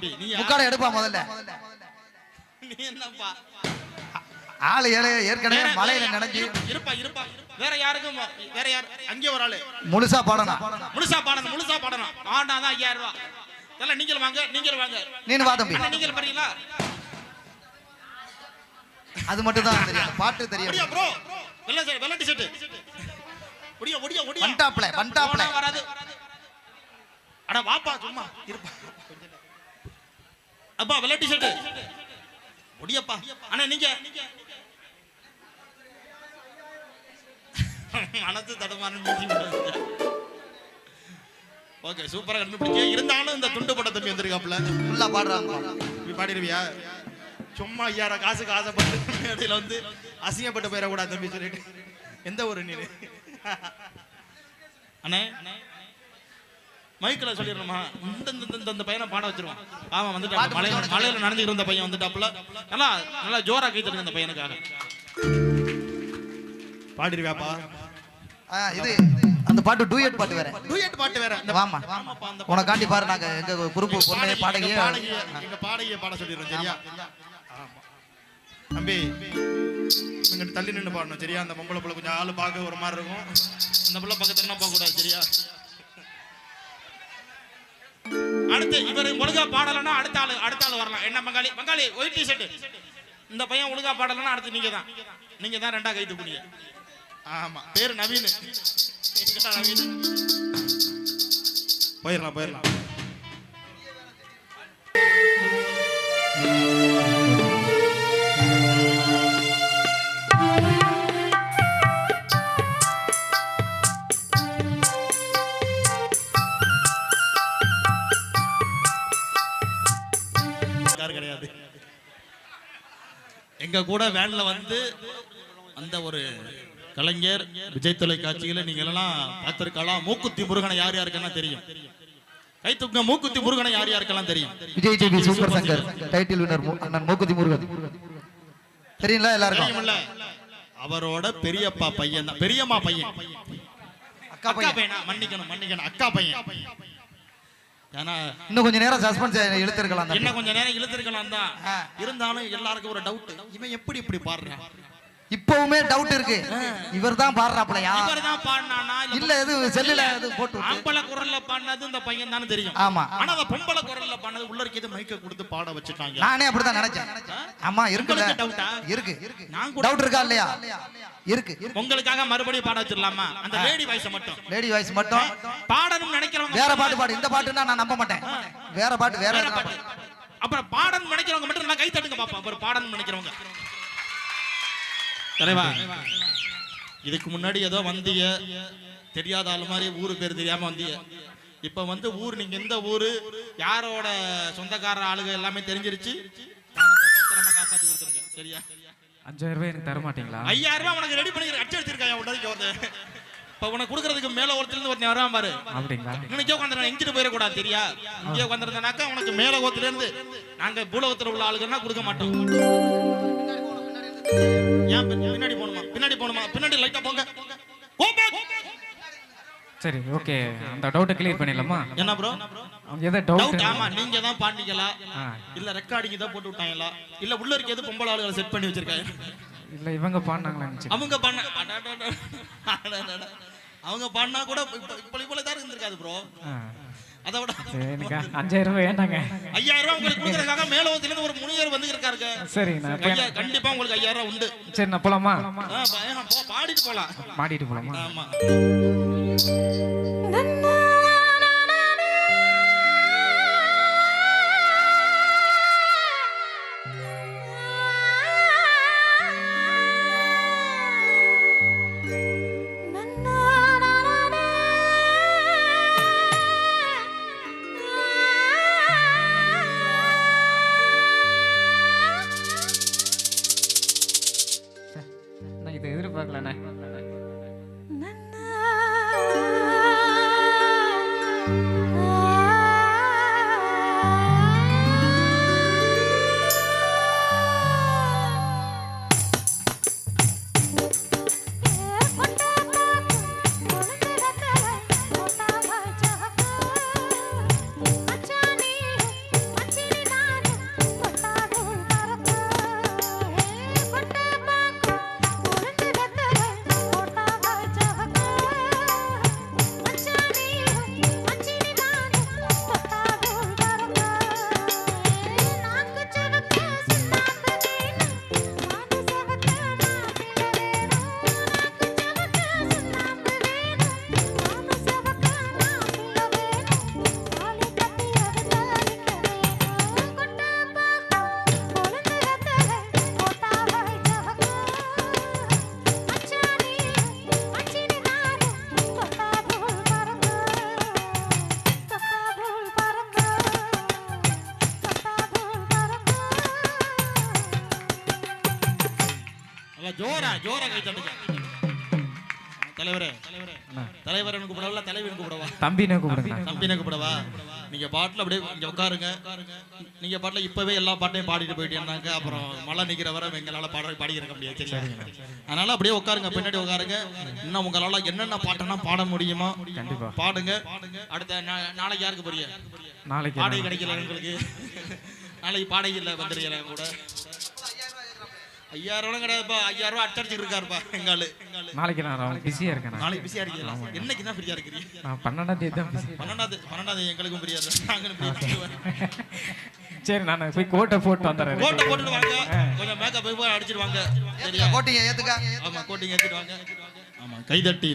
தம்பி. நீ முக்காட எடுப்பா முதல்ல. நீ என்னப்பா ஆளு ஏற்கனவே மலையில நினைஞ்சு இருப்பா. வேற யாருக்கும் வேற யார் அங்கே ஒரு ஆளு முழுசா பாடணும். முழுசா பாடணும். ஆண்டாதான் 5000 ரூபாய். எல்லாம் நீங்கள் வாங்க. நீனு வா தம்பி. நீங்கள் பாருங்களா? அது மட்டும் தான் தெரியும். பாட்டு தெரியும். ப்ரோ வெள்ளை டி-ஷர்ட். ஒடியா. வண்டாப்ல வராது. அட வாப்பா சும்மா இருப்பா. அப்பா வெள்ளை டி-ஷர்ட். ஒடியப்பா. அண்ணா நீங்க மனசு தடமாறணும். ஓகே சூப்பரா கண்டுபிடிக்க. இருந்தாலும் இந்த துண்டு பட தம்பி வந்திருக்காப்ல. ஃபுல்லா பாடுறாங்க. நீ பாடிடுவியா? சும்மா 5000 காசுக்கு ஆசைப்பட்டு மேடையில் வந்து அசிங்கப்பட்டு போயிடக்கூடாது தம்பி சொல்லிட்டு. எந்த ஒரு நீ அண்ணே மைக்கில் சொல்லிடணுமா? இந்த பையனை பாட வச்சிருவான். ஆமா வந்துட்டான். மலையில நடந்துட்டு இருந்த பையன் வந்துட்டாப்புல. நல்லா ஜோரா கை தருங்க இந்த பையனுக்காக. பாடிடுவியாப்பா? இது அந்த பாட்டு டூயட் பாட்டு வேற. வாமா உனக்காண்டி பாரு. நாங்க எங்க குரூப் பொண்ணு பாடகிய எங்க பாடகிய பாட சொல்லிடுறோம் சரியா? தம்பி இங்கிட்டு தள்ளி நின்று பாடணும் சரியா? அந்த பொம்பளை பிள்ளை கொஞ்சம் ஆளு பார்க்க ஒரு மாதிரி இருக்கும். அந்த பிள்ளை பக்கத்துல போக கூடாது சரியா? அடுத்து இவர் ஒழுங்கா பாடலன்னா அடுத்த ஆளு வரலாம். என்ன பங்காளி ஒயிட் டி-ஷர்ட். இந்த பையன் ஒழுங்கா பாடலன்னா அடுத்து நீங்க தான் ரெண்டா கைது புடிங்க. ஆமா பேரு நவீன். போயிடலாம். கிடையாது. எங்க கூட வேன்ல வந்து அந்த ஒரு கலைஞர் விஜய் தொலைக்காட்சியில நீங்க எல்லாம் பார்த்திருக்கலாம். மூக்குத்தி முருகனை யார் யாருக்கெல்லாம் தெரியும்? கை தூக்குங்க. மூக்குத்தி முருகனை யார் யாருக்கெல்லாம் தெரியும்? Vijay TV super Shankar title winner அண்ணன் மூக்குத்தி முருகன் தெரியுங்களா எல்லாருக்கும்? அவரோட பெரியப்பா பையன் தான். பெரியம்மா பையன். அக்கா பையனா? மன்னிக்கணும் அக்கா பையன். ஏன்னா இன்னும் கொஞ்ச நேரம் சஸ்பென்ஸ் இழுத்திருக்கலாம். இன்னும் கொஞ்ச நேரம் இழுத்திருக்கலாம் தான். இருந்தாலும் எல்லாருக்கும் ஒரு டவுட். இவன் இப்படி பாடுறான்? இப்பவுமே டவுட் இருக்கு. இவர் தான் பாடுறாப்லையா? இவர் தான் பாடுனானா இல்ல எது செல்லுல அது போட்டு ஆம்பளை குரல்ல பாடுனது இந்த பையன் தானே தெரியும். ஆமா. ஆனா அந்த பொம்பளை குரல்ல பாடுனது உள்ள இருக்க மைக்க கொடுத்து பாட வச்சிட்டாங்க. நானே அப்படிதான் நினைச்சேன். ஆமா இருக்குல. டவுட்டா? இருக்கு. நான் கூட டவுட் இருக்கா இல்லையா? இருக்கு. உங்களுக்காக மறுபடியும் பாட வச்சிரலாமா? அந்த லேடி வாய்ஸ் மட்டும் பாடணும் நினைக்கிறவங்க வேற பாட்டு பாடு. இந்த பாட்டுன்னா நான் நம்ப மாட்டேன். வேற பாட்டு. அப்புறம் பாடணும் நினைக்கிறவங்க மட்டும் நல்லா கை தட்டுங்க பாப்பா. அப்புறம் பாடணும் நினைக்கிறவங்க. தலைவா இதுக்கு முன்னாடி ஏதோ வந்திய தெரியாத ஆளு மாதிரி ஊரு பேர் தெரியாம வந்திய. இப்ப வந்து ஊர் நீங்க எந்த ஊரு யாரோட சொந்தக்கார ஆளுங்க எல்லாமே தெரிஞ்சிருச்சு. காப்பாத்தி கொடுத்துருங்க சரியா? 5000 ரூபாய் எனக்கு தர மாட்டீங்களா? 5000 ரூபாய் உனக்கு ரெடி பண்ணி அடிச்சு வச்சிருக்காங்க. இப்ப உனக்கு கொடுக்கறதுக்கு மேல ஒருத்தர் ஒருத்தன் வராம பாரு. அப்படிங்களா? இன்னைக்கு உட்காந்து எங்கிட்டு போயிடக்கூடாது தெரியா? இங்கே உட்காந்துருந்தாக்கா உனக்கு மேல கோத்துல இருந்து நாங்க பூலகத்துல உள்ள ஆளுங்கன்னா கொடுக்க மாட்டோம். ஏன் பின்னாடி போணுமா? பின்னாடி லைட்டா போங்க. சரி ஓகே. அந்த டவுட் கிளியர் பண்ணிடலாமா? என்ன ப்ரோ? ஏதோ டவுட். ஆமா நீங்க தான் பாண்டிங்களா? இல்ல ரெக்கார்டிங் தான் போட்டு விட்டாங்களா? இல்ல உள்ள இருக்க எது பொம்பளை ஆளுகளை செட் பண்ணி வச்சிருக்காங்க? இல்ல இவங்க பாடுனாங்களா? அவங்க பாடினா கூட இப்ப தான் இருந்திருக்காது ப்ரோ. அதை விட 5000 ரூபாய் வேண்டாங்க. 5000 ரூபாய் உங்களுக்கு கொடுக்கறதுக்காக மேலோகத்துல இருந்து ஒரு முனிவர் வந்து இருக்காருங்க. சரி கண்டிப்பா உங்களுக்கு 5000 ரூபாய் உண்டு. சரி நான் போலாமா? பாடிட்டு போலாமா? ஆமா. இது எதிர்பார்க்கலண்ணே. ஜோரா ஜோரா கை தட்டுங்க. தலைவரே அண்ணா, தலைவரன் கூப்பிடவா தலைவன் கூப்பிடவா? தம்பினே கூப்பிடுங்க. தம்பினை கூப்பிடவா? நீங்க பாட்டுல அப்படியே இங்க உட்காருங்க. நீங்க பாட்டுல இப்பவே எல்லா பாட்டையும் பாடிட்டு போயிட்டீங்கன்னாக்க அப்புறம் மழை நிக்கிற வரை எங்களால பாடி இருக்க முடியாது. சரியா? அதனால அப்படியே உட்காருங்க, பின்னாடி உட்காருங்க. இன்னும் உங்களால என்னென்ன பாட்டுன்னா பாட முடியுமோ கண்டிப்பா பாடுங்க. அடுத்த நாளைக்கு யாருக்கு போறீங்க? நாளைக்கு பாடகை கிடைக்கல உங்களுக்கு. நாளைக்கு பாடகை இல்ல வந்துடுறீங்க கூட. 5000 கிடையாதுப்பா. 5000 அடிச்சிட்டு இருக்காருப்பா எங்காலு. நாளைக்கு நான் பிஸியா இருக்கேன். நாளைக்கு பிஸியா இருக்கீங்களா? என்னைக்கு தான் ஃப்ரீயா இருக்கிறீங்க? நான் 12ஆம் தேதி தான் busy. 12 எங்களுக்கும் ஃப்ரீயா இல்லை. நாங்களும் ஃப்ரீயா. சரி நான் போய் கோட்டை போட்டு வந்துடுறேன். கோட்டை போட்டுட்டு வாங்க. கொஞ்சம் மேக்கப் போய் அடிச்சிட்டு வாங்க. சரியா? கோட்டிங்க ஏத்துக்க. ஆமா கோட்டிங் ஏத்திட்டு வாங்க. ஆமா கைதட்டி